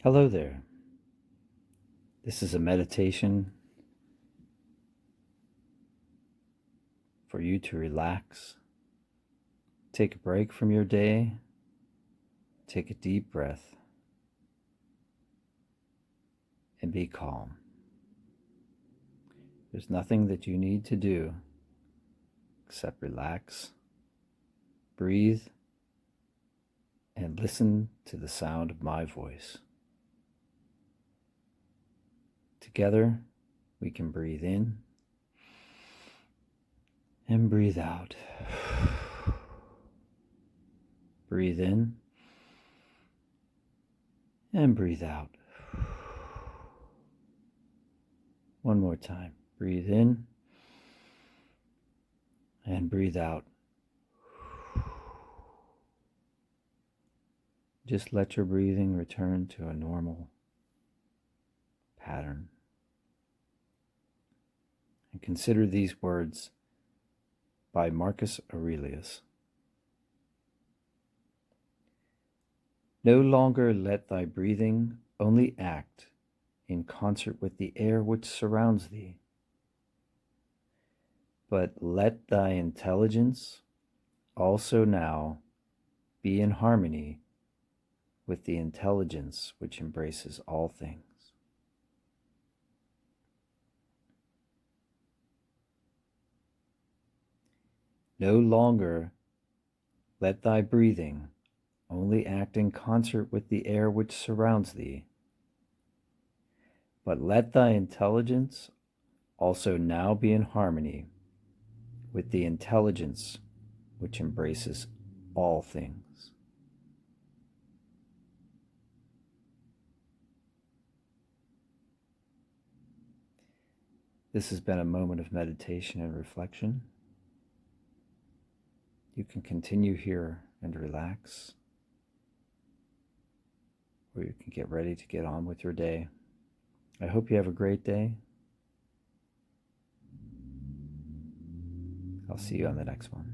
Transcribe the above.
Hello there. This is a meditation for you to relax, take a break from your day, take a deep breath, and be calm. There's nothing that you need to do except relax, breathe, and listen to the sound of my voice. Together, we can breathe in and breathe out. Breathe in and breathe out. One more time. Breathe in and breathe out. Just let your breathing return to a normal pattern. And consider these words by Marcus Aurelius. No longer let thy breathing only act in concert with the air which surrounds thee, but let thy intelligence also now be in harmony with the intelligence which embraces all things. No longer let thy breathing only act in concert with the air which surrounds thee, but let thy intelligence also now be in harmony with the intelligence which embraces all things. This has been a moment of meditation and reflection. You can continue here and relax, or you can get ready to get on with your day. I hope you have a great day. I'll see you on the next one.